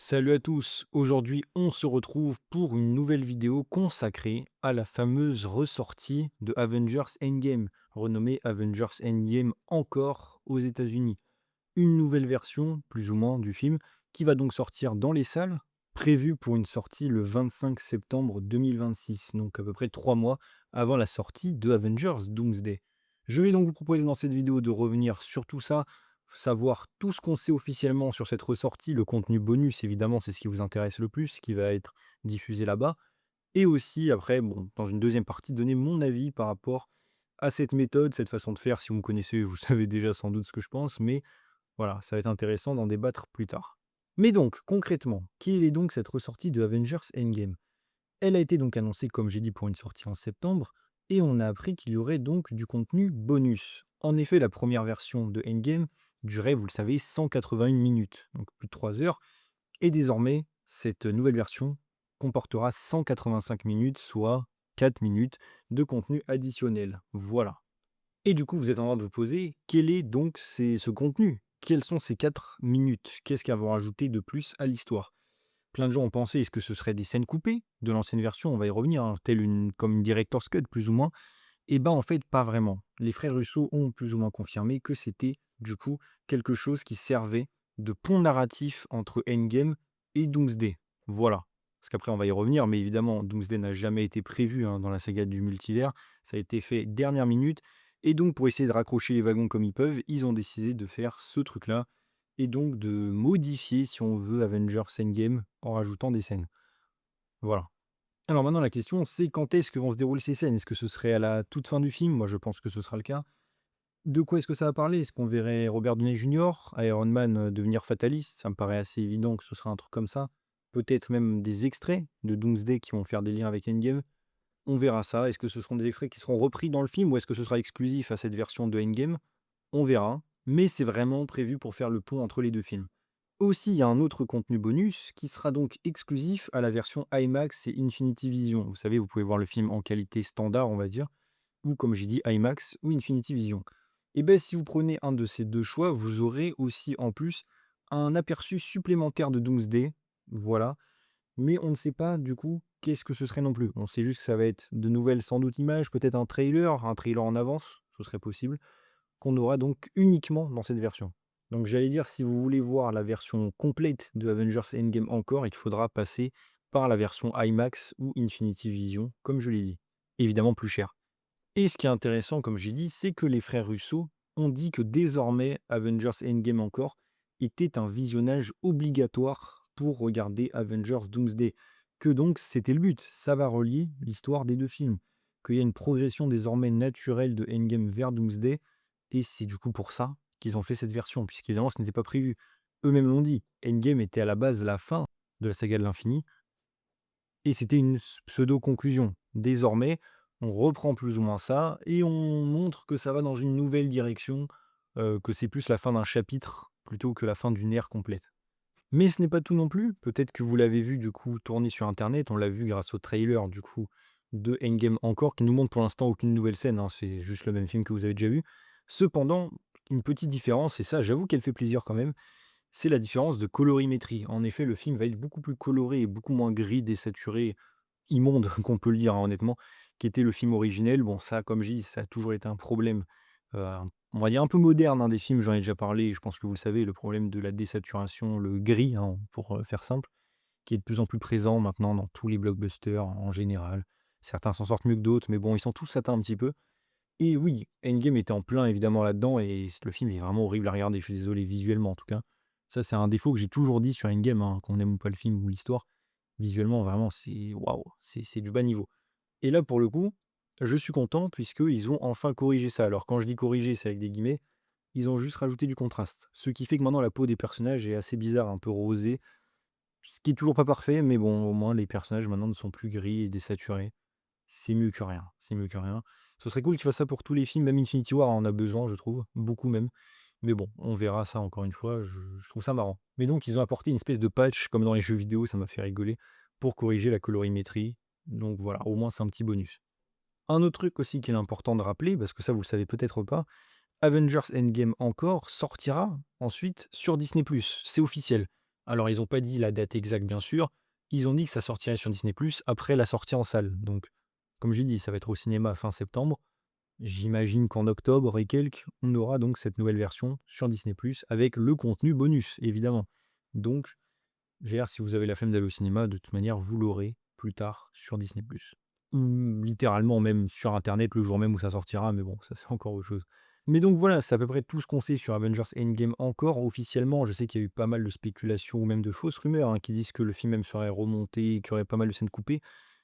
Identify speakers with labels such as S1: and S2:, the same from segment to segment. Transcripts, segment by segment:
S1: Salut à tous, aujourd'hui on se retrouve pour une nouvelle vidéo consacrée à la fameuse ressortie de Avengers Endgame, renommée Avengers Endgame encore aux États-Unis. Une nouvelle version, plus ou moins, du film qui va donc sortir dans les salles, prévue pour une sortie le 25 septembre 2026, donc à peu près 3 mois avant la sortie de Avengers Doomsday. Je vais donc vous proposer dans cette vidéo de revenir sur tout ça, savoir tout ce qu'on sait officiellement sur cette ressortie, le contenu bonus évidemment, c'est ce qui vous intéresse le plus, qui va être diffusé là-bas, et aussi après, bon, dans une deuxième partie, donner mon avis par rapport à cette méthode, cette façon de faire. Si vous me connaissez, vous savez déjà sans doute ce que je pense, mais voilà, ça va être intéressant d'en débattre plus tard. Mais donc, concrètement, quelle est donc cette ressortie de Avengers Endgame? Elle a été donc annoncée, comme j'ai dit, pour une sortie en septembre, et on a appris qu'il y aurait donc du contenu bonus. En effet, la première version de Endgame durait, vous le savez, 181 minutes, donc plus de 3 heures, et désormais, cette nouvelle version comportera 185 minutes, soit 4 minutes de contenu additionnel. Voilà. Et du coup, vous êtes en train de vous poser, quel est donc ce contenu? Quelles sont ces 4 minutes? Qu'est-ce qu'elles vont rajouter de plus à l'histoire? Plein de gens ont pensé, est-ce que ce serait des scènes coupées de l'ancienne version? On va y revenir, hein, telle comme une director's cut plus ou moins. Et ben en fait, pas vraiment. Les frères Russo ont plus ou moins confirmé que c'était du coup quelque chose qui servait de pont narratif entre Endgame et Doomsday. Voilà. Parce qu'après, on va y revenir, mais évidemment, Doomsday n'a jamais été prévu, hein, dans la saga du multivers. Ça a été fait dernière minute. Et donc, pour essayer de raccrocher les wagons comme ils peuvent, ils ont décidé de faire ce truc-là. Et donc de modifier, si on veut, Avengers Endgame en rajoutant des scènes. Voilà. Alors maintenant, la question, c'est quand est-ce que vont se dérouler ces scènes? Est-ce que ce serait à la toute fin du film? Moi, je pense que ce sera le cas. De quoi est-ce que ça va parler? Est-ce qu'on verrait Robert Downey Jr., Iron Man, devenir fataliste? Ça me paraît assez évident que ce sera un truc comme ça. Peut-être même des extraits de Doomsday qui vont faire des liens avec Endgame. On verra ça. Est-ce que ce seront des extraits qui seront repris dans le film ou est-ce que ce sera exclusif à cette version de Endgame? On verra. Mais c'est vraiment prévu pour faire le pont entre les deux films. Aussi, il y a un autre contenu bonus qui sera donc exclusif à la version IMAX et Infinity Vision. Vous savez, vous pouvez voir le film en qualité standard, on va dire, ou comme j'ai dit, IMAX ou Infinity Vision. Et bien, si vous prenez un de ces deux choix, vous aurez aussi en plus un aperçu supplémentaire de Doomsday. Voilà. Mais on ne sait pas du coup qu'est-ce que ce serait non plus. On sait juste que ça va être de nouvelles sans doute images, peut-être un trailer en avance, ce serait possible, qu'on aura donc uniquement dans cette version. Donc j'allais dire, si vous voulez voir la version complète de Avengers Endgame encore, il faudra passer par la version IMAX ou Infinity Vision, comme je l'ai dit. Évidemment plus cher. Et ce qui est intéressant, comme j'ai dit, c'est que les frères Russo ont dit que désormais Avengers Endgame encore était un visionnage obligatoire pour regarder Avengers Doomsday. Que donc c'était le but, ça va relier l'histoire des deux films. Qu'il y a une progression désormais naturelle de Endgame vers Doomsday, et c'est du coup pour ça qu'ils ont fait cette version, puisqu'évidemment ce n'était pas prévu. Eux-mêmes l'ont dit, Endgame était à la base la fin de la saga de l'infini, et c'était une pseudo-conclusion. Désormais, on reprend plus ou moins ça et on montre que ça va dans une nouvelle direction, que c'est plus la fin d'un chapitre plutôt que la fin d'une ère complète. Mais ce n'est pas tout non plus. Peut-être que vous l'avez vu du coup tourner sur internet, on l'a vu grâce au trailer du coup de Endgame encore, qui nous montre pour l'instant aucune nouvelle scène, hein, c'est juste le même film que vous avez déjà vu. Cependant, une petite différence, et ça j'avoue qu'elle fait plaisir quand même, c'est la différence de colorimétrie. En effet, le film va être beaucoup plus coloré et beaucoup moins gris, désaturé, immonde, qu'on peut le dire, hein, honnêtement, qu'était le film originel. Bon, ça, comme je dis, ça a toujours été un problème, on va dire un peu moderne, hein, des films, j'en ai déjà parlé, je pense que vous le savez, le problème de la désaturation, le gris, hein, pour, faire simple, qui est de plus en plus présent maintenant dans tous les blockbusters en général. Certains s'en sortent mieux que d'autres, mais bon, ils sont tous atteints un petit peu. Et oui, Endgame était en plein évidemment là-dedans et le film est vraiment horrible à regarder, je suis désolé, visuellement en tout cas. Ça, c'est un défaut que j'ai toujours dit sur Endgame, hein, qu'on aime ou pas le film ou l'histoire. Visuellement, vraiment, c'est waouh, c'est du bas niveau. Et là, pour le coup, je suis content puisqu'ils ont enfin corrigé ça. Alors quand je dis corriger, c'est avec des guillemets, ils ont juste rajouté du contraste. Ce qui fait que maintenant la peau des personnages est assez bizarre, un peu rosée, ce qui est toujours pas parfait, mais bon, au moins les personnages maintenant ne sont plus gris et désaturés. C'est mieux que rien, c'est mieux que rien. Ce serait cool qu'ils fassent ça pour tous les films, même Infinity War en a besoin, je trouve, beaucoup même. Mais bon, on verra ça encore une fois, je trouve ça marrant. Mais donc ils ont apporté une espèce de patch, comme dans les jeux vidéo, ça m'a fait rigoler, pour corriger la colorimétrie. Donc voilà, au moins c'est un petit bonus. Un autre truc aussi qu'il est important de rappeler, parce que ça vous le savez peut-être pas, Avengers Endgame encore sortira ensuite sur Disney+. C'est officiel. Alors ils ont pas dit la date exacte bien sûr, ils ont dit que ça sortirait sur Disney+ après la sortie en salle. Donc comme j'ai dit, ça va être au cinéma fin septembre. J'imagine qu'en octobre et quelques, on aura donc cette nouvelle version sur Disney+ avec le contenu bonus évidemment. Donc GR, si vous avez la flemme d'aller au cinéma, de toute manière, vous l'aurez plus tard sur Disney+. Ou littéralement même sur internet le jour même où ça sortira, mais bon, ça c'est encore autre chose. Mais donc voilà, c'est à peu près tout ce qu'on sait sur Avengers Endgame encore officiellement. Je sais qu'il y a eu pas mal de spéculations ou même de fausses rumeurs, hein, qui disent que le film même serait remonté, qu'il y aurait pas mal de scènes coupées.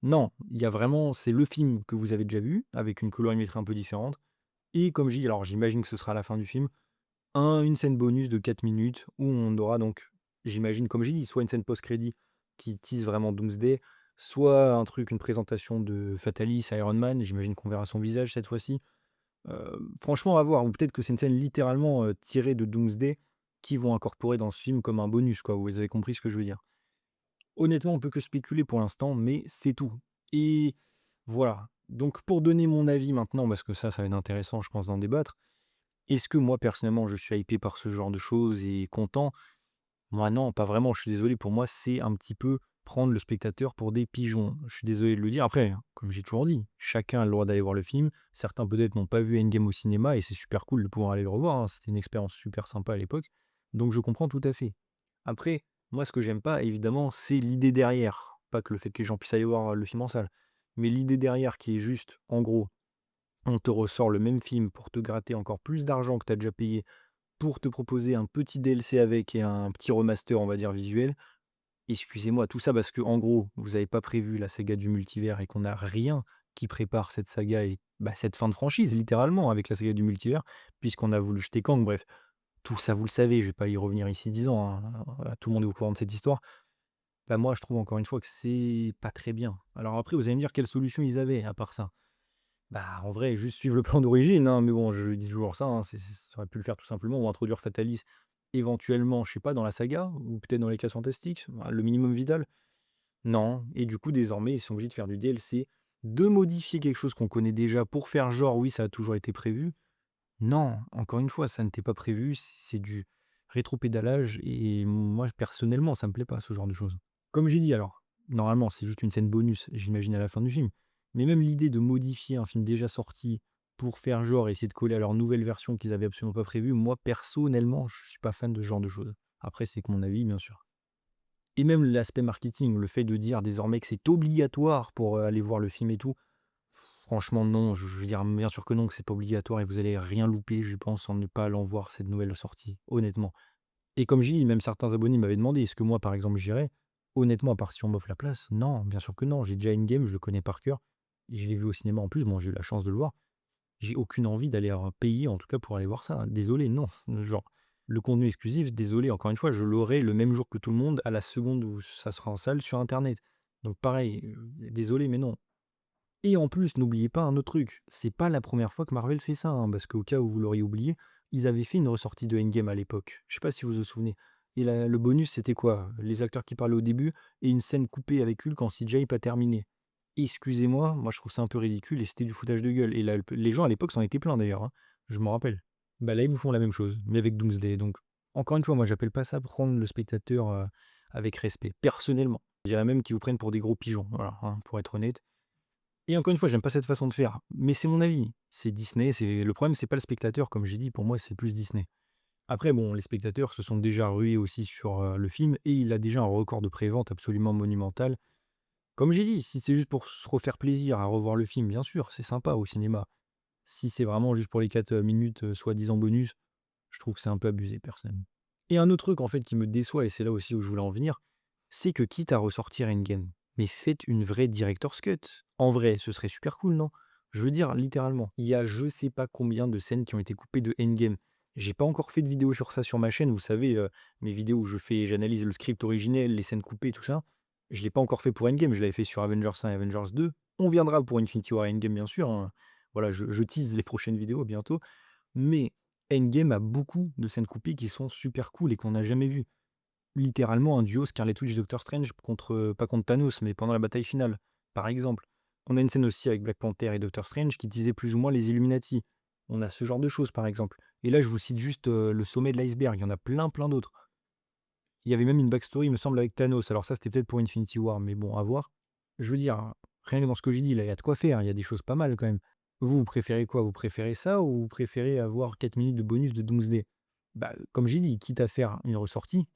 S1: Non, il y a vraiment c'est le film que vous avez déjà vu, avec une colorimétrie un peu différente et comme j'ai dit, alors j'imagine que ce sera à la fin du film, une scène bonus de 4 minutes où on aura donc, j'imagine, comme j'ai dit, soit une scène post-crédit qui tease vraiment Doomsday, soit un truc, une présentation de Fatalis, Iron Man. J'imagine qu'on verra son visage cette fois-ci. Franchement, à voir. Ou peut-être que c'est une scène littéralement tirée de Doomsday qu'ils vont incorporer dans ce film comme un bonus, quoi. Vous avez compris ce que je veux dire. Honnêtement, on peut que spéculer pour l'instant, mais c'est tout. Et voilà. Donc, pour donner mon avis maintenant, parce que ça va être intéressant, je pense, d'en débattre. Est-ce que moi, personnellement, je suis hypé par ce genre de choses et content? Moi, non, pas vraiment. Je suis désolé, pour moi, c'est un petit peu prendre le spectateur pour des pigeons. Je suis désolé de le dire. Après, comme j'ai toujours dit, chacun a le droit d'aller voir le film. Certains, peut-être, n'ont pas vu Endgame au cinéma et c'est super cool de pouvoir aller le revoir, hein. C'était une expérience super sympa à l'époque. Donc, je comprends tout à fait. Après, moi, ce que j'aime pas, évidemment, c'est l'idée derrière. Pas que le fait que les gens puissent aller voir le film en salle, mais l'idée derrière qui est juste, en gros, on te ressort le même film pour te gratter encore plus d'argent que tu as déjà payé, pour te proposer un petit DLC avec et un petit remaster, on va dire, visuel. Excusez-moi, tout ça parce que en gros, vous n'avez pas prévu la saga du multivers et qu'on n'a rien qui prépare cette saga et bah, cette fin de franchise, littéralement, avec la saga du multivers, puisqu'on a voulu jeter Kang. Bref, tout ça, vous le savez, je vais pas y revenir ici 10 ans, hein, tout le monde est au courant de cette histoire. Bah, moi, je trouve encore une fois que c'est pas très bien. Alors après, vous allez me dire quelle solution ils avaient à part ça. Bah, en vrai, juste suivre le plan d'origine, hein, mais bon, je dis toujours ça, hein, ça aurait pu le faire tout simplement ou introduire Fatalis éventuellement, je sais pas, dans la saga ou peut-être dans les Cases Fantastiques, bah, le minimum vital. Non, et du coup, désormais, ils sont obligés de faire du DLC, de modifier quelque chose qu'on connaît déjà pour faire genre: «Oui, ça a toujours été prévu». Non, encore une fois, ça n'était pas prévu, c'est du rétropédalage et moi, personnellement, ça me plaît pas ce genre de choses. Comme j'ai dit alors, normalement, c'est juste une scène bonus, j'imagine à la fin du film. Mais même l'idée de modifier un film déjà sorti pour faire genre essayer de coller à leur nouvelle version qu'ils avaient absolument pas prévue, moi personnellement, je suis pas fan de ce genre de choses. Après, c'est que mon avis, bien sûr. Et même l'aspect marketing, le fait de dire désormais que c'est obligatoire pour aller voir le film et tout, franchement, non, je veux dire, bien sûr que non, que c'est pas obligatoire et vous allez rien louper, je pense, en ne pas allant voir cette nouvelle sortie, honnêtement. Et comme j'ai dit, même certains abonnés m'avaient demandé: «Est-ce que moi, par exemple, j'irais?» Honnêtement, à part si on m'offre la place, non, bien sûr que non. J'ai déjà Endgame, je le connais par cœur. Je l'ai vu au cinéma en plus, bon, j'ai eu la chance de le voir. J'ai aucune envie d'aller, payer en tout cas pour aller voir ça. Désolé, non. Genre, le contenu exclusif, désolé, encore une fois, je l'aurai le même jour que tout le monde, à la seconde où ça sera en salle sur internet. Donc pareil, désolé, mais non. Et en plus, n'oubliez pas un autre truc, c'est pas la première fois que Marvel fait ça, hein, parce qu'au cas où vous l'auriez oublié, ils avaient fait une ressortie de Endgame à l'époque. Je sais pas si vous vous souvenez. Et le bonus, c'était quoi? Les acteurs qui parlaient au début et une scène coupée avec Hulk quand CJ pas terminé. Excusez-moi, moi je trouve ça un peu ridicule et c'était du foutage de gueule. Et là, les gens à l'époque s'en étaient plaints d'ailleurs, hein, je m'en rappelle. Bah là, ils vous font la même chose, mais avec Doomsday. Donc, encore une fois, moi j'appelle pas ça prendre le spectateur avec respect, personnellement. Je dirais même qu'ils vous prennent pour des gros pigeons, voilà, hein, pour être honnête. Et encore une fois, j'aime pas cette façon de faire, mais c'est mon avis. C'est Disney, c'est le problème, c'est pas le spectateur, comme j'ai dit, pour moi, c'est plus Disney. Après, bon, les spectateurs se sont déjà rués aussi sur le film et il a déjà un record de prévente absolument monumental. Comme j'ai dit, si c'est juste pour se refaire plaisir à revoir le film, bien sûr, c'est sympa au cinéma. Si c'est vraiment juste pour les 4 minutes, soi-disant bonus, je trouve que c'est un peu abusé, personnellement. Et un autre truc, en fait, qui me déçoit, et c'est là aussi où je voulais en venir, c'est que quitte à ressortir Endgame, mais faites une vraie director's cut. En vrai, ce serait super cool, non? Je veux dire, littéralement, il y a je sais pas combien de scènes qui ont été coupées de Endgame. J'ai pas encore fait de vidéo sur ça sur ma chaîne, vous savez, mes vidéos où j'analyse le script originel, les scènes coupées, tout ça. Je l'ai pas encore fait pour Endgame, je l'avais fait sur Avengers 1 et Avengers 2. On viendra pour Infinity War et Endgame, bien sûr, hein. Voilà, je tease les prochaines vidéos bientôt. Mais Endgame a beaucoup de scènes coupées qui sont super cool et qu'on n'a jamais vues. Littéralement un duo Scarlet Witch Doctor Strange contre, pas contre Thanos, mais pendant la bataille finale, par exemple. On a une scène aussi avec Black Panther et Doctor Strange qui disait plus ou moins les Illuminati. On a ce genre de choses, par exemple. Et là, je vous cite juste le sommet de l'iceberg, il y en a plein, plein d'autres. Il y avait même une backstory, il me semble, avec Thanos. Alors ça, c'était peut-être pour Infinity War, mais bon, à voir. Je veux dire, hein, rien que dans ce que j'ai dit, là, il y a de quoi faire, il y a des choses pas mal quand même. Vous préférez quoi? Vous préférez ça ou vous préférez avoir 4 minutes de bonus de Doomsday? Bah, comme j'ai dit, quitte à faire une ressortie,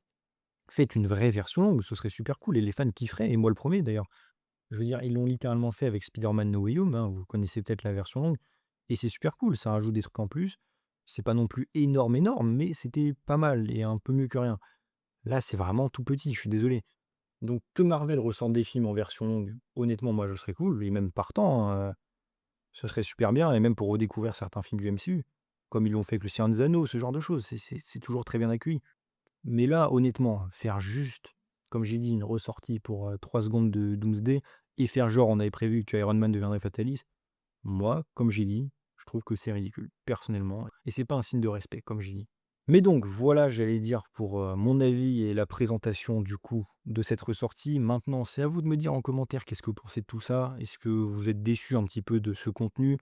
S1: faites une vraie version longue, ce serait super cool et les fans kifferaient et moi le premier d'ailleurs. Je veux dire, ils l'ont littéralement fait avec Spider-Man No Way Home, hein, vous connaissez peut-être la version longue et c'est super cool, ça rajoute des trucs en plus. C'est pas non plus énorme, énorme, mais c'était pas mal et un peu mieux que rien. Là, c'est vraiment tout petit, je suis désolé. Donc que Marvel ressorte des films en version longue, honnêtement, moi, je serais cool et même partant, hein, ce serait super bien et même pour redécouvrir certains films du MCU, comme ils l'ont fait avec Le Seigneur des Anneaux, ce genre de choses, c'est toujours très bien accueilli. Mais là, honnêtement, faire juste, comme j'ai dit, une ressortie pour, 3 secondes de Doomsday et faire genre on avait prévu que Iron Man deviendrait Fatalis, moi, comme j'ai dit, je trouve que c'est ridicule, personnellement et c'est pas un signe de respect, comme j'ai dit. Mais donc voilà, j'allais dire pour, mon avis et la présentation du coup de cette ressortie. Maintenant, c'est à vous de me dire en commentaire qu'est-ce que vous pensez de tout ça? Est-ce que vous êtes déçus un petit peu de ce contenu?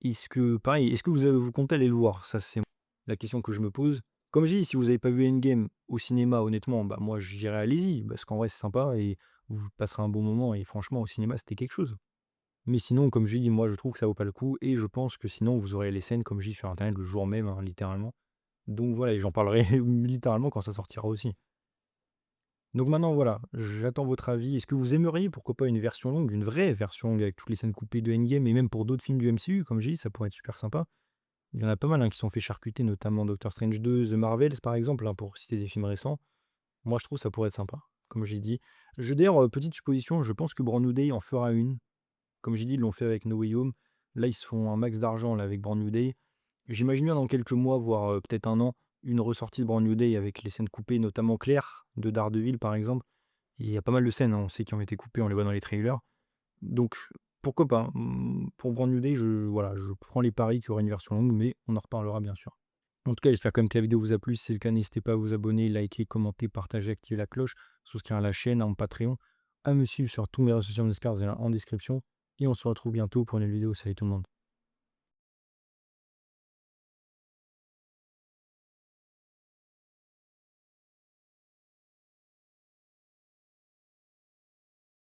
S1: Est-ce que pareil, est-ce que vous comptez aller le voir? Ça, c'est la question que je me pose. Comme j'ai dit, si vous n'avez pas vu Endgame au cinéma, honnêtement, bah, moi je dirais allez-y, parce qu'en vrai c'est sympa et vous passerez un bon moment et franchement au cinéma c'était quelque chose. Mais sinon, comme j'ai dit, moi je trouve que ça vaut pas le coup et je pense que sinon vous aurez les scènes, comme j'ai dit, sur internet le jour même, hein, littéralement. Donc voilà et j'en parlerai littéralement quand ça sortira aussi. Donc maintenant voilà, j'attends votre avis. Est-ce que vous aimeriez, pourquoi pas, une version longue, une vraie version longue avec toutes les scènes coupées de Endgame et même pour d'autres films du MCU, comme j'ai dit, ça pourrait être super sympa. Il y en a pas mal, hein, qui sont fait charcuter, notamment Doctor Strange 2, The Marvels par exemple, hein, pour citer des films récents. Moi je trouve ça pourrait être sympa, comme j'ai dit. D'ailleurs, petite supposition, je pense que Brand New Day en fera une. Comme j'ai dit, ils l'ont fait avec No Way Home. Là, ils se font un max d'argent là avec Brand New Day. J'imagine bien dans quelques mois, voire, peut-être un an, une ressortie de Brand New Day avec les scènes coupées, notamment Claire de Daredevil, par exemple. Il y a pas mal de scènes, hein, on sait qui ont été coupées, on les voit dans les trailers. Donc pourquoi pas? Pour Brand New Day, voilà, je prends les paris qu'il y aura une version longue, mais on en reparlera bien sûr. En tout cas, j'espère quand même que la vidéo vous a plu. Si c'est le cas, n'hésitez pas à vous abonner, liker, commenter, partager, activer la cloche, souscrire à la chaîne, à mon Patreon, à me suivre sur tous mes réseaux sociaux en description et on se retrouve bientôt pour une nouvelle vidéo. Salut tout le monde.